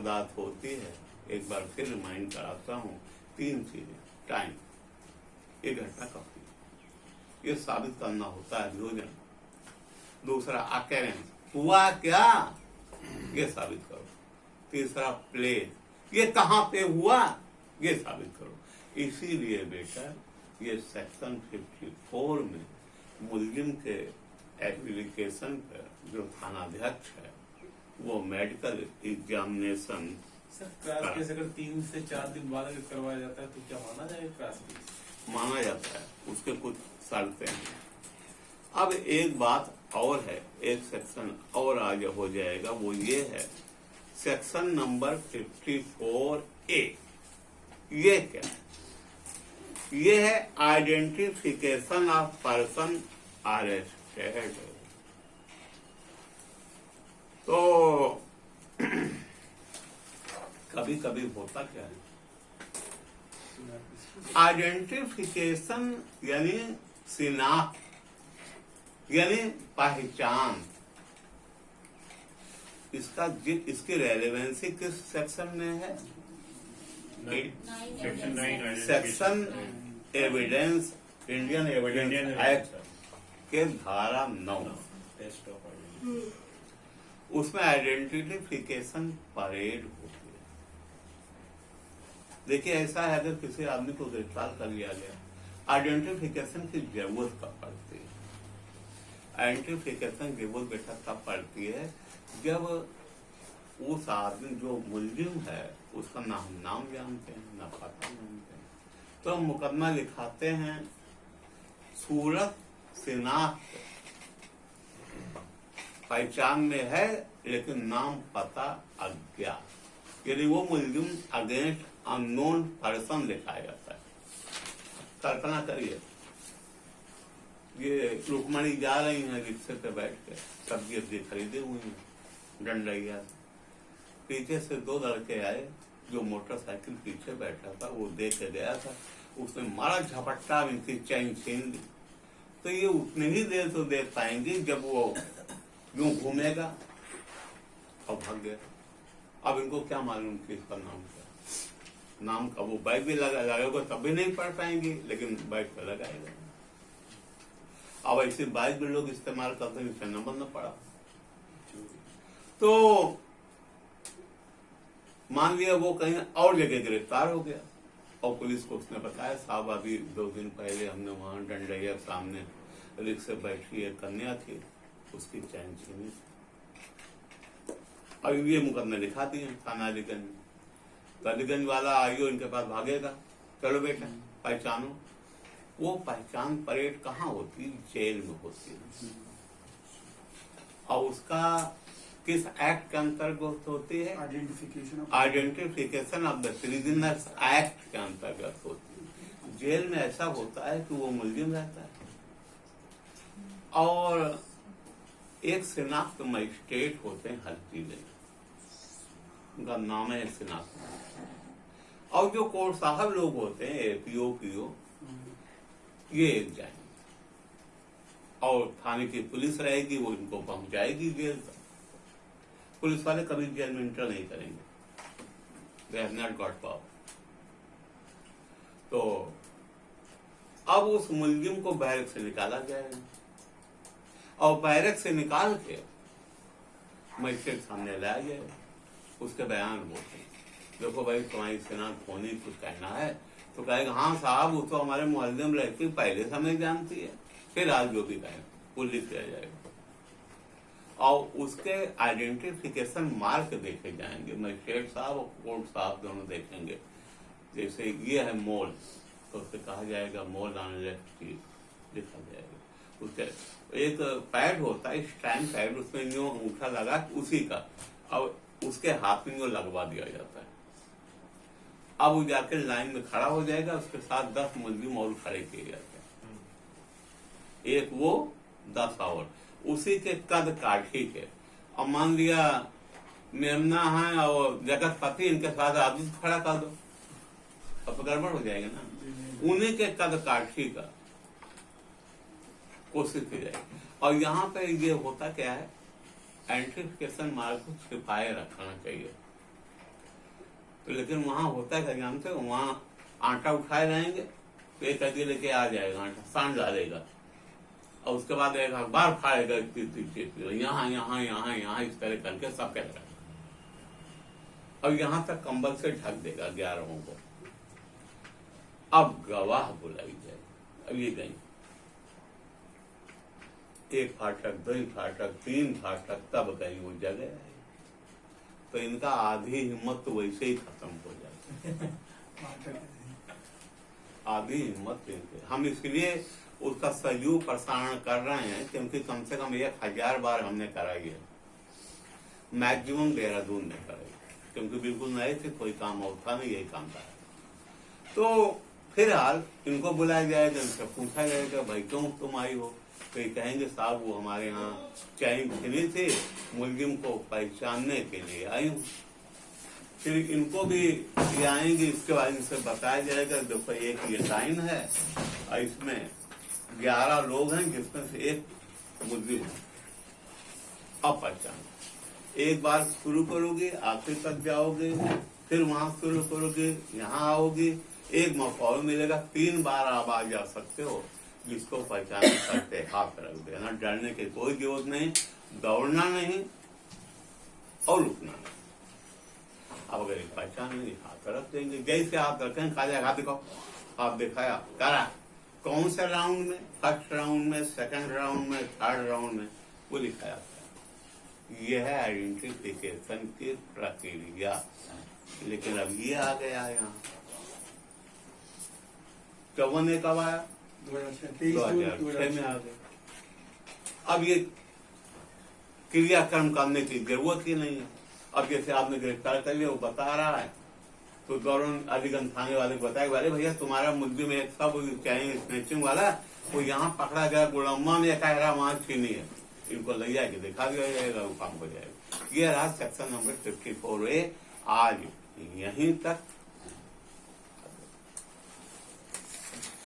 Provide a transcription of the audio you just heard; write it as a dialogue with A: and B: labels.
A: वारदात होती है, एक बार फिर रिमाइंड कराता हूँ, 3 चीजें। टाइम, ये घटना कब हुई, ये साबित करना होता है नियोजन। दूसरा अकेरेंस, हुआ क्या, ये साबित करो। तीसरा प्लेस, ये कहाँ पे हुआ, ये साबित करो। इसीलिए बेटा ये सेक्शन 54 में मुलजिम के एप्लीकेशन पर जो थानाध्यक्ष है वो medical examination
B: sir cross case अगर 3 से 4 दिन बाद अगर करवाया जाता है तो क्या माना जाएगा क्रॉस केस?
A: माना जाता है, उसके कुछ शर्तें हैं। अब एक बात और है, एक सेक्शन और आगे हो जाएगा, वो ये है सेक्शन नंबर 54A। ये क्या है, ये है आइडेंटिफिकेशन ऑफ पर्सन अरेस्टेड। तो कभी कभी होता क्या है, आइडेंटिफिकेशन यानी शिनाख्त यानी पहचान, इसकी रेलेवेंसी किस सेक्शन में है,
C: section 9
A: section evidence, Indian evidence act के धारा 9, उसमें आइडेंटिफिकेशन परेड होती है। देखिए ऐसा है, अगर किसी आदमी को गिरफ्तार कर लिया गया, आइडेंटिफिकेशन की जरूरत कब पड़ती है, आइडेंटिफिकेशन की जरूरत बेटा तब पड़ती है जब उस आदमी जो मुलजिम है उसका नाम जानते हैं, ना पता जानते हैं, तो हम मुकदमा लिखाते हैं सूरत शिनाख्त पहचान में है लेकिन नाम पता अज्ञात, यानी वो मुलजिम अगेंस्ट अननोन पर्सन लिखाया जाता है। कल्पना करिए, ये रुक्मणी जा रही हैं रिक्शे पे बैठ के, सब्जी खरीदे हुई हैं डंडैया, पीछे से 2 लड़के आए, जो मोटरसाइकिल पीछे बैठा था वो देख के गया था, उसने मारा झपट्टा, इनकी चैन छीन ली। तो ये उतनी ही देर तो देख पाएंगी जब वो यूं घूमेगा और भाग गया। अब इनको क्या मालूम कि इसका नाम क्या, नाम का वो बाइक भी लगाएगा तब भी नहीं पढ़ पाएंगे, लेकिन बाइक पे लगाएगा। अब ऐसे बाइक भी लोग इस्तेमाल करते हैं, इसका नंबर न पड़ा। तो मान लिया वो कहीं और जगह गिरफ्तार हो गया और पुलिस को उसने बताया, साहब अभी 2 दिन पहले हमने वहां डंडैया सामने रिक्शे बैठी एक कन्या थी, उसकी चैन छीनी थी। अब ये मुकदमे लिखा दिए थाना अलीगंज में, तो अलीगंज वाला आइयो इनके पास भागेगा, चलो बेटा पहचानो। वो पहचान परेड कहाँ होती है, जेल में होती है। और उसका किस एक्ट के अंतर्गत होती है, identification of the prisoners act के अंतर्गत होती है। जेल में ऐसा होता है कि वो मुलजिम रहता है और एक शिनाख्त मजिस्ट्रेट होते हैं हर जिले, उनका नाम है शिनाख्त, और जो कोर्ट साहब लोग होते हैं एपीओ पीओ, ये एक जाएंगे और थाने की पुलिस रहेगी, वो इनको पहुंचाएगी जेल तक। पुलिस वाले कभी जेल में इंटर नहीं करेंगे, they have not got power. तो अब उस मुलजिम को बैरक से निकाला जाएगा और बैरक से निकाल के मजिस्ट्रेट सामने लाया जाएगा, उसके बयान बोलते हैं, देखो भाई तुम्हारी शिनाख्त होनी, कुछ कहना है तो कहेगा हाँ साहब वो तो हमारे मोहल्ले में रहती पहले से हमें जानती है, फिर आज जो भी कहें वो लिख दिया जाएगा और उसके आइडेंटिफिकेशन मार्क देखे जाएंगे, मजिस्ट्रेट साहब और कोर्ट साहब दोनों देखेंगे। जैसे ये है मोल, तो उससे कहा जाएगा मोल ऑन लेफ्ट चीज लिखा जाएगा। उसके एक पैड होता है स्टैम्प पैड, उसमें यूं अंगूठा लगा उसी का, और उसके हाथ में यूं लगवा दिया जाता है। अब वो जाकर लाइन में खड़ा हो जाएगा, उसके साथ 10 मुलजिम और खड़े किए जाते हैं, एक वो 10 और उसी के कद काठी के। अब मान लिया मेमना है और जगत पति, इनके साथ आदमी खड़ा कर दो, अब तो गड़बड़ हो जाएगा ना। उन्हीं के कद काठी का कोशिश की जाएगी। और यहाँ पे ये होता क्या है, आइडेंटिफिकेशन मार्क को छिपाए रखना चाहिए, लेकिन वहां होता है जानते हो, वहां आटा उठाए रहेंगे तो एक आदमी लेके आ जाएगा, आटा सांड डालेगा और उसके बाद एक अखबार फाड़ेगा, यहाँ यहाँ यहाँ यहाँ इस तरह करके सब कह और यहां तक कंबल से ढक देगा 11 को। अब गवाह बुलाई जाए, अब ये गई 1 फाटक 2 फाटक 3 फाटक, तब गई वो जगह है। तो इनका आधी हिम्मत तो वैसे ही खत्म हो जाती, आधी हिम्मत इनके। हम इसलिए उसका सजीव प्रसारण कर रहे हैं क्योंकि कम से कम 1000 बार हमने कराई है, मैक्सिमम देहरादून ने कराई, क्योंकि बिल्कुल नए थे, कोई काम और था नहीं, यही काम था। तो फिलहाल इनको बुलाया जाएगा, इनसे पूछा जाएगा भाई क्यों तुम आई हो, तो ये कहेंगे साहब वो हमारे यहाँ चैन खिली थी, मुलजिम को पहचानने के लिए आई हूँ। फिर इनको भी ये आएंगे, इसके बाद इनसे बताया जाएगा देखो एक ये साइन है और इसमें 11 लोग हैं जिसमें से एक मुलजिम है, अब पहचान। एक बार शुरू करोगे आखिर तक जाओगे, फिर वहां शुरू करोगे यहाँ आओगे, एक मौका और मिलेगा, 3 बार आप आ जा सकते हो। जिसको पहचान करते हाथ रख देना, डरने की कोई जरूरत नहीं, दौड़ना नहीं और रुकना नहीं। अब अगर पहचान नहीं हाथ रख देंगे, जैसे हाथ रखें खा जाएगा, हाथ दिखाओ, हाथ दिखाया करा, कौन से राउंड में, फर्स्ट राउंड में, सेकंड राउंड में, थर्ड राउंड में, वो लिखाया। यह है आइडेंटिफिकेशन की प्रक्रिया। लेकिन अब ये आ गया यहाँ 54 कब आया, 2006 में आ गए। अब ये क्रियाक्रम करने की जरूरत ही नहीं है। अब जैसे आपने गिरफ्तार कर लिया, वो बता रहा है तो दौरान अलीगंज थाने वाले को बताया अरे भैया तुम्हारा मुलजिम एक सब चाहिए स्नैचिंग वाला, वो यहाँ पकड़ा गया गुड़म्मा में, कह रहा वहां छीनी है, इनको ले जाएगी दिखा दिया जाएगा, वो काम हो जाएगा। ये रहा सेक्शन नंबर 54A। आज यहीं तक।